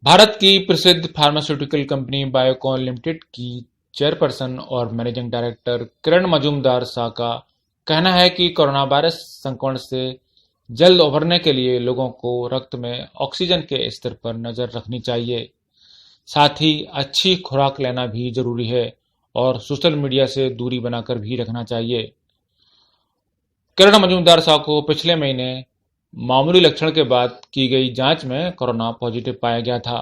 भारत की प्रसिद्ध pharmaceutical company Biocon limited की चेयरपर्सन और मैनेजिंग डायरेक्टर किरण मजूमदार शाह का कहना है कि कोरोना वायरस संक्रमण से जल्द उभरने के लिए लोगों को रक्त में ऑक्सीजन के स्तर पर नजर रखनी चाहिए। साथ ही अच्छी खुराक लेना भी जरूरी है और सोशल मीडिया से दूरी बनाकर भी रखना चाहिए। किरण मजूमदार शाह को पिछले महीने मामूली लक्षण के बाद की गई जांच में कोरोना पॉजिटिव पाया गया था।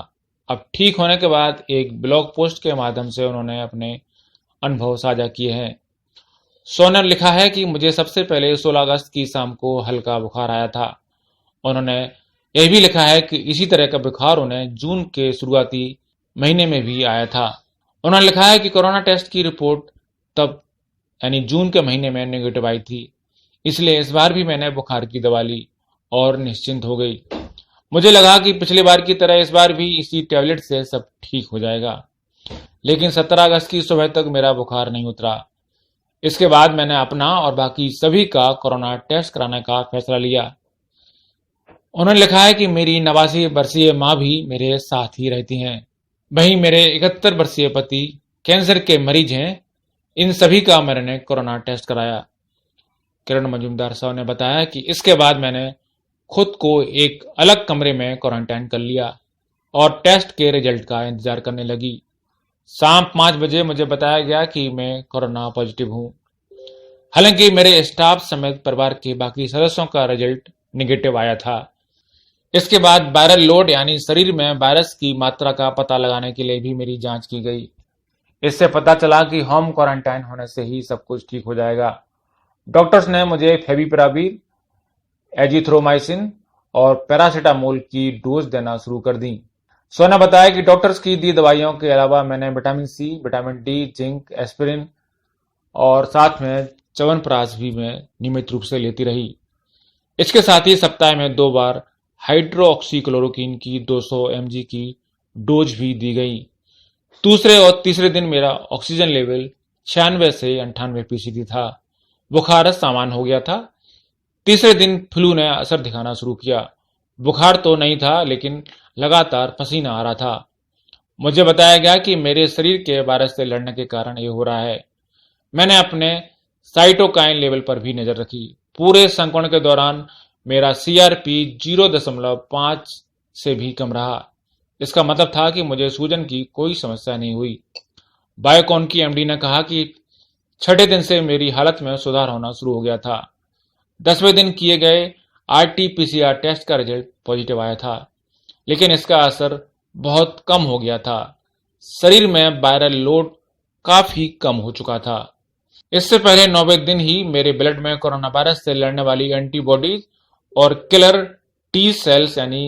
अब ठीक होने के बाद एक ब्लॉग पोस्ट के माध्यम से उन्होंने अपने अनुभव साझा किए हैं। सो ने लिखा है कि मुझे सबसे पहले 16 अगस्त की शाम को हल्का बुखार आया था। उन्होंने यह भी लिखा है कि इसी तरह का बुखार उन्हें जून के शुरुआती महीने में भी आया था। उन्होंने लिखा है कि कोरोना टेस्ट की रिपोर्ट तब यानी जून के महीने में नेगेटिव आई थी, इसलिए इस बार भी मैंने बुखार की दवा ली और निश्चिंत हो गई। मुझे लगा कि पिछली बार की तरह इस बार भी इसी टैबलेट से सब ठीक हो जाएगा, लेकिन 17 अगस्त की सुबह तक मेरा बुखार नहीं उतरा। इसके बाद मैंने अपना और बाकी सभी का कोरोना टेस्ट कराने का फैसला लिया। उन्होंने लिखा है कि मेरी 89 वर्षीय माँ भी मेरे साथ ही रहती हैं। वहीं मेरे 71 वर्षीय पति कैंसर के मरीज हैं। इन सभी का मैंने कोरोना टेस्ट कराया। किरण मजूमदार साहब ने बताया कि इसके बाद मैंने खुद को एक अलग कमरे में क्वारंटाइन कर लिया और टेस्ट के रिजल्ट का इंतजार करने लगी। शाम 5 बजे मुझे बताया गया कि मैं कोरोना पॉजिटिव हूं। हालांकि मेरे स्टाफ समेत परिवार के बाकी सदस्यों का रिजल्ट निगेटिव आया था। इसके बाद वायरल लोड यानी शरीर में वायरस की मात्रा का पता लगाने के लिए भी मेरी जांच की गई। इससे पता चला कि होम क्वारंटाइन होने से ही सब कुछ ठीक हो जाएगा। डॉक्टर्स ने मुझे फेविपिराविर, एजिथ्रोमाइसिन और पैरासीटामोल की डोज देना शुरू कर दी। सो ने बताया कि डॉक्टर्स की दी दवाइयों के अलावा मैंने vitamin C, vitamin D, zinc, aspirin और साथ में च्यवनप्राश भी मैं नियमित रूप से लेती रही। इसके साथ ही सप्ताह में 2 बार हाइड्रोक्सीक्लोरोक्विन की 200 mg की डोज भी दी गई। दूसरे और तीसरे दिन मेरा ऑक्सीजन लेवल 96 से 98% था। बुखार सामान्य हो गया था। तीसरे दिन फ्लू ने असर दिखाना शुरू किया। बुखार तो नहीं था, लेकिन लगातार पसीना आ रहा था। मुझे बताया गया कि मेरे शरीर के वायरस से लड़ने के कारण ये हो रहा है। मैंने अपने साइटोकाइन लेवल पर भी नजर रखी। पूरे संक्रमण के दौरान मेरा CRP 0.5 से भी कम रहा। इसका मतलब था कि मुझे सूजन की कोई समस्या नहीं हुई। बायोकॉन की MD ने कहा कि 6ठे दिन से मेरी हालत में सुधार होना शुरू हो गया था। 10वें दिन किए गए RT-PCR टेस्ट का रिजल्ट पॉजिटिव आया था, लेकिन इसका असर बहुत कम हो गया था। शरीर में वायरल लोड काफी कम हो चुका था। इससे पहले 9वें दिन ही मेरे ब्लड में कोरोना वायरस से लड़ने वाली एंटीबॉडीज और किलर टी सेल्स यानी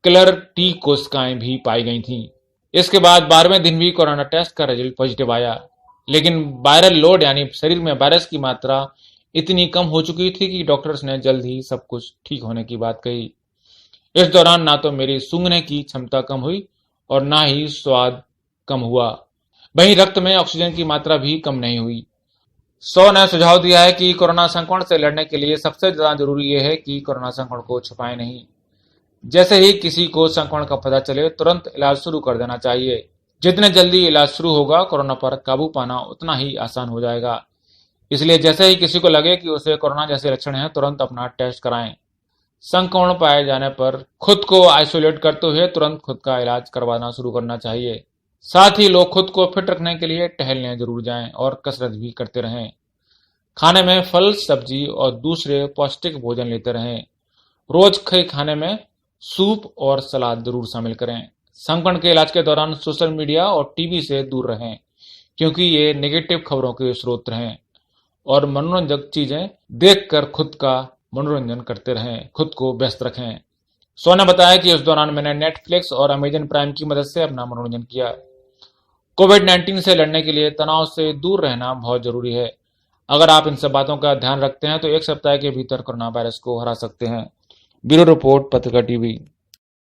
किलर टी कोशिकाएं भी पाई गई थीं। इसके बाद 12वें दिन भी कोरोना टेस्ट का रिजल्ट पॉजिटिव आया, लेकिन वायरल लोड यानी शरीर में वायरस की मात्रा इतनी कम हो चुकी थी कि डॉक्टर्स ने जल्द ही सब कुछ ठीक होने की बात कही। इस दौरान ना तो मेरी सूंघने की क्षमता कम हुई और ना ही स्वाद कम हुआ। वहीं रक्त में ऑक्सीजन की मात्रा भी कम नहीं हुई। सो ने सुझाव दिया है कि कोरोना संक्रमण से लड़ने के लिए सबसे ज्यादा जरूरी यह है कि कोरोना संक्रमण को छुपाएं नहीं। जैसे ही किसी को संक्रमण का पता चले तुरंत इलाज शुरू कर देना चाहिए। जितने जल्दी इलाज शुरू होगा कोरोना पर काबू पाना उतना ही आसान हो जाएगा। इसलिए जैसे ही किसी को लगे कि उसे कोरोना जैसे लक्षण हैं, तुरंत अपना टेस्ट कराएं। संक्रमण पाए जाने पर खुद को आइसोलेट करते हुए तुरंत खुद का इलाज करवाना शुरू करना चाहिए। साथ ही लोग खुद को फिट रखने के लिए टहलने जरूर जाएं और कसरत भी करते रहें। खाने में फल, सब्जी और दूसरे पौष्टिक भोजन लेते रहें। रोज के खाने में सूप और सलाद जरूर शामिल करें। संक्रमण के इलाज के दौरान सोशल मीडिया और टीवी से दूर रहें, क्योंकि ये नेगेटिव खबरों के स्रोत हैं। और मनोरंजक चीजें देखकर खुद का मनोरंजन करते रहें, खुद को व्यस्त रखें। सो ने बताया कि उस दौरान मैंने नेटफ्लिक्स और अमेजन प्राइम की मदद से अपना मनोरंजन किया। कोविड-19 से लड़ने के लिए तनाव से दूर रहना बहुत जरूरी है। अगर आप इन सब बातों का ध्यान रखते हैं तो 1 सप्ताह के भीतर कोरोना वायरस को हरा सकते हैं। ब्यूरो रिपोर्ट, पत्रिका टीवी।